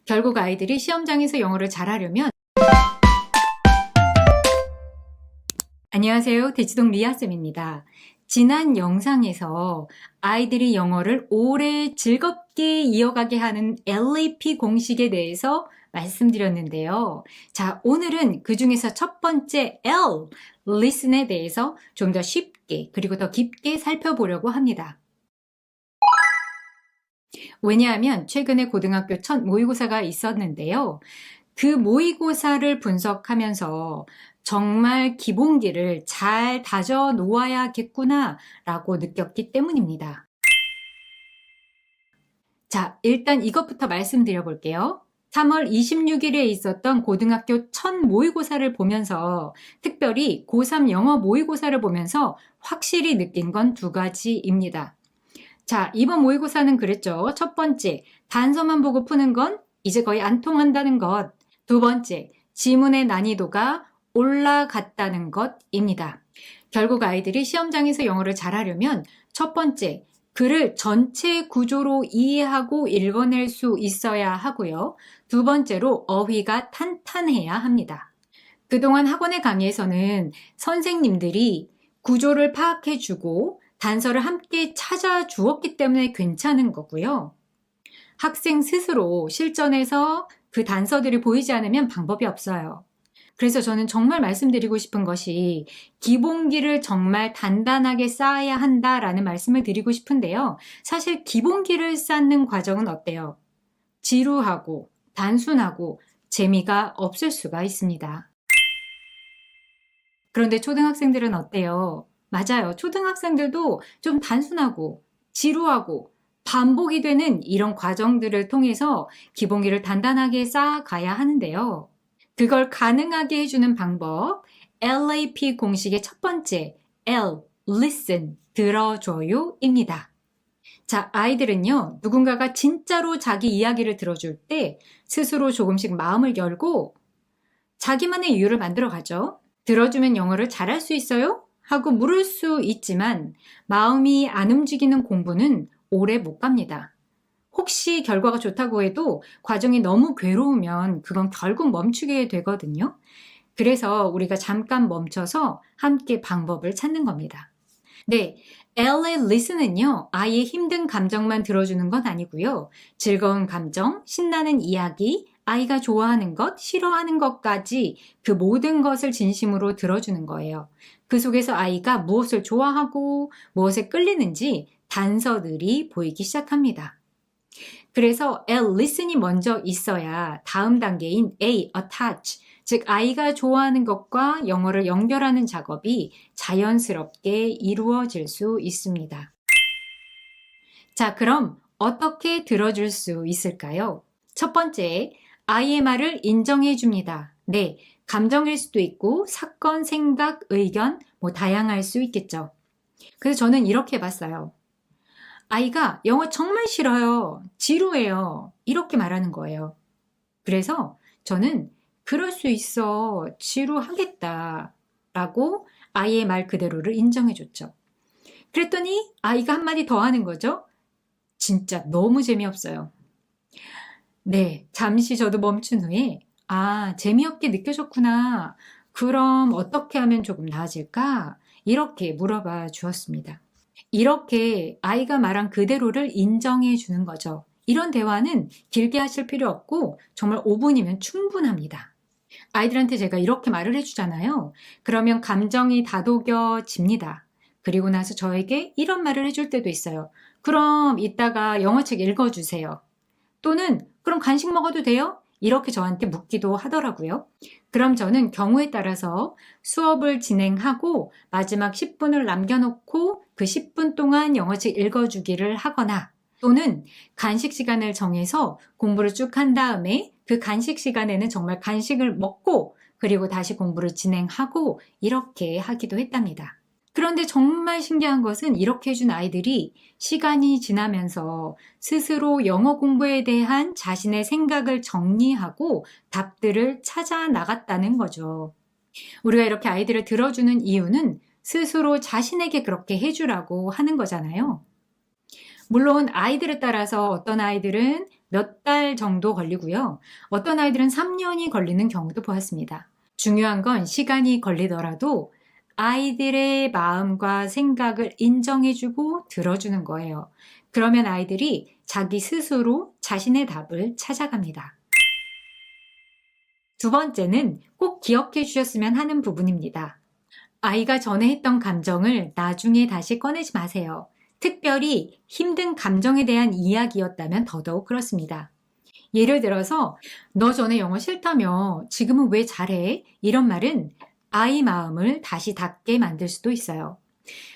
결국 아이들이 시험장에서 영어를 잘하려면 안녕하세요. 대치동 리아쌤입니다. 지난 영상에서 아이들이 영어를 오래 즐겁게 이어가게 하는 LAP 공식에 대해서 말씀드렸는데요. 자, 오늘은 그 중에서 첫 번째 L, listen에 대해서 좀 더 쉽게 그리고 더 깊게 살펴보려고 합니다. 왜냐하면 최근에 고등학교 첫 모의고사가 있었는데요. 그 모의고사를 분석하면서 정말 기본기를 잘 다져 놓아야겠구나 라고 느꼈기 때문입니다. 자, 일단 이것부터 말씀드려 볼게요. 3월 26일에 있었던 고등학교 첫 모의고사를 보면서 특별히 고3 영어 모의고사를 보면서 확실히 느낀 건 두 가지입니다. 자, 이번 모의고사는 그랬죠. 첫 번째, 단서만 보고 푸는 건 이제 거의 안 통한다는 것. 두 번째, 지문의 난이도가 올라갔다는 것입니다. 결국 아이들이 시험장에서 영어를 잘하려면 첫 번째, 글을 전체 구조로 이해하고 읽어낼 수 있어야 하고요. 두 번째로 어휘가 탄탄해야 합니다. 그동안 학원의 강의에서는 선생님들이 구조를 파악해주고 단서를 함께 찾아주었기 때문에 괜찮은 거고요. 학생 스스로 실전에서 그 단서들이 보이지 않으면 방법이 없어요. 그래서 저는 정말 말씀드리고 싶은 것이 기본기를 정말 단단하게 쌓아야 한다라는 말씀을 드리고 싶은데요. 사실 기본기를 쌓는 과정은 어때요? 지루하고 단순하고 재미가 없을 수가 있습니다. 그런데 초등학생들은 어때요? 맞아요. 초등학생들도 좀 단순하고 지루하고 반복이 되는 이런 과정들을 통해서 기본기를 단단하게 쌓아가야 하는데요. 그걸 가능하게 해주는 방법, LAP 공식의 첫 번째, L, listen, 들어줘요입니다. 자, 아이들은요, 누군가가 진짜로 자기 이야기를 들어줄 때 스스로 조금씩 마음을 열고 자기만의 이유를 만들어 가죠. 들어주면 영어를 잘할 수 있어요? 하고 물을 수 있지만 마음이 안 움직이는 공부는 오래 못 갑니다. 혹시 결과가 좋다고 해도 과정이 너무 괴로우면 그건 결국 멈추게 되거든요. 그래서 우리가 잠깐 멈춰서 함께 방법을 찾는 겁니다. 네, LA Listen은요, 아이의 힘든 감정만 들어주는 건 아니고요. 즐거운 감정, 신나는 이야기, 아이가 좋아하는 것, 싫어하는 것까지 그 모든 것을 진심으로 들어주는 거예요. 그 속에서 아이가 무엇을 좋아하고 무엇에 끌리는지 단서들이 보이기 시작합니다. 그래서 L, listen이 먼저 있어야 다음 단계인 A, attach, 즉 아이가 좋아하는 것과 영어를 연결하는 작업이 자연스럽게 이루어질 수 있습니다. 자, 그럼 어떻게 들어줄 수 있을까요? 첫 번째, 아이의 말을 인정해 줍니다. 네, 감정일 수도 있고 사건, 생각, 의견 다양할 수 있겠죠. 그래서 저는 이렇게 봤어요. 아이가 영어 정말 싫어요. 지루해요. 이렇게 말하는 거예요. 그래서 저는 그럴 수 있어. 지루하겠다. 라고 아이의 말 그대로를 인정해 줬죠. 그랬더니 아이가 한마디 더 하는 거죠. 진짜 너무 재미없어요. 네, 잠시 저도 멈춘 후에 재미없게 느껴졌구나. 그럼 어떻게 하면 조금 나아질까? 이렇게 물어봐 주었습니다. 이렇게 아이가 말한 그대로를 인정해 주는 거죠. 이런 대화는 길게 하실 필요 없고 정말 5분이면 충분합니다. 아이들한테 제가 이렇게 말을 해주잖아요. 그러면 감정이 다독여집니다. 그리고 나서 저에게 이런 말을 해줄 때도 있어요. 그럼 이따가 영어책 읽어주세요. 또는 그럼 간식 먹어도 돼요? 이렇게 저한테 묻기도 하더라고요. 그럼 저는 경우에 따라서 수업을 진행하고 마지막 10분을 남겨놓고 그 10분 동안 영어책 읽어주기를 하거나 또는 간식 시간을 정해서 공부를 쭉 한 다음에 그 간식 시간에는 정말 간식을 먹고 그리고 다시 공부를 진행하고 이렇게 하기도 했답니다. 그런데 정말 신기한 것은 이렇게 해준 아이들이 시간이 지나면서 스스로 영어 공부에 대한 자신의 생각을 정리하고 답들을 찾아 나갔다는 거죠. 우리가 이렇게 아이들을 들어주는 이유는 스스로 자신에게 그렇게 해주라고 하는 거잖아요. 물론 아이들에 따라서 어떤 아이들은 몇 달 정도 걸리고요. 어떤 아이들은 3년이 걸리는 경우도 보았습니다. 중요한 건 시간이 걸리더라도 아이들의 마음과 생각을 인정해주고 들어주는 거예요. 그러면 아이들이 자기 스스로 자신의 답을 찾아갑니다. 두 번째는 꼭 기억해 주셨으면 하는 부분입니다. 아이가 전에 했던 감정을 나중에 다시 꺼내지 마세요. 특별히 힘든 감정에 대한 이야기였다면 더더욱 그렇습니다. 예를 들어서 너 전에 영어 싫다며 지금은 왜 잘해? 이런 말은 아이 마음을 다시 닫게 만들 수도 있어요.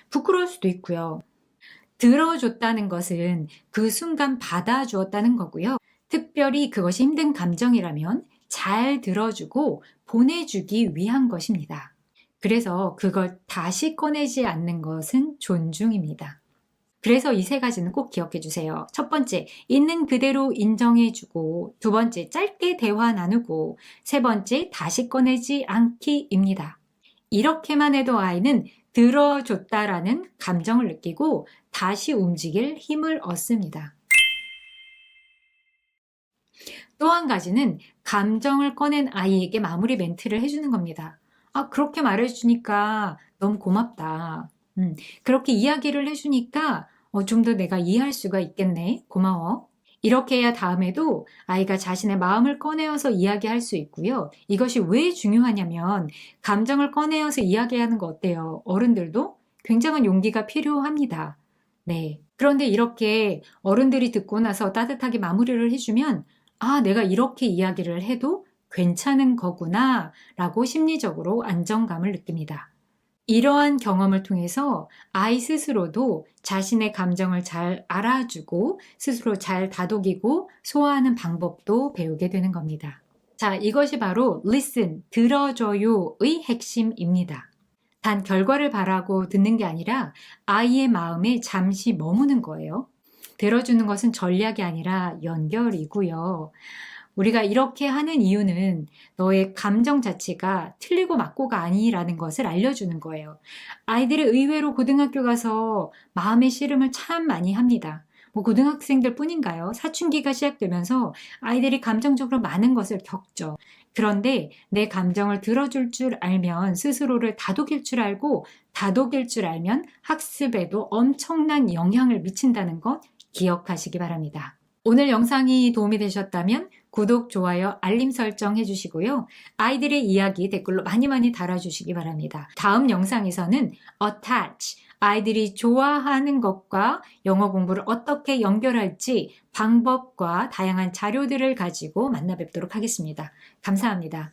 부끄러울 수도 있고요. 들어줬다는 것은 그 순간 받아주었다는 거고요. 특별히 그것이 힘든 감정이라면 잘 들어주고 보내주기 위한 것입니다. 그래서 그걸 다시 꺼내지 않는 것은 존중입니다. 그래서 이 세 가지는 꼭 기억해 주세요. 첫 번째, 있는 그대로 인정해 주고, 두 번째, 짧게 대화 나누고, 세 번째, 다시 꺼내지 않기입니다. 이렇게만 해도 아이는 들어줬다라는 감정을 느끼고 다시 움직일 힘을 얻습니다. 또 한 가지는 감정을 꺼낸 아이에게 마무리 멘트를 해주는 겁니다. 그렇게 말해주니까 너무 고맙다. 그렇게 이야기를 해주니까 좀 더 내가 이해할 수가 있겠네. 고마워. 이렇게 해야 다음에도 아이가 자신의 마음을 꺼내어서 이야기할 수 있고요. 이것이 왜 중요하냐면 감정을 꺼내어서 이야기하는 거 어때요? 어른들도 굉장한 용기가 필요합니다. 네. 그런데 이렇게 어른들이 듣고 나서 따뜻하게 마무리를 해주면 내가 이렇게 이야기를 해도 괜찮은 거구나 라고 심리적으로 안정감을 느낍니다. 이러한 경험을 통해서 아이 스스로도 자신의 감정을 잘 알아주고 스스로 잘 다독이고 소화하는 방법도 배우게 되는 겁니다. 자, 이것이 바로 listen, 들어줘요의 핵심입니다. 단 결과를 바라고 듣는 게 아니라 아이의 마음에 잠시 머무는 거예요. 들어주는 것은 전략이 아니라 연결이고요. 우리가 이렇게 하는 이유는 너의 감정 자체가 틀리고 맞고가 아니라는 것을 알려주는 거예요. 아이들이 의외로 고등학교 가서 마음의 씨름을 참 많이 합니다. 고등학생들 뿐인가요? 사춘기가 시작되면서 아이들이 감정적으로 많은 것을 겪죠. 그런데 내 감정을 들어줄 줄 알면 스스로를 다독일 줄 알고 다독일 줄 알면 학습에도 엄청난 영향을 미친다는 것 기억하시기 바랍니다. 오늘 영상이 도움이 되셨다면 구독, 좋아요, 알림 설정 해주시고요. 아이들의 이야기 댓글로 많이 달아주시기 바랍니다. 다음 영상에서는 attach, 아이들이 좋아하는 것과 영어 공부를 어떻게 연결할지 방법과 다양한 자료들을 가지고 만나 뵙도록 하겠습니다. 감사합니다.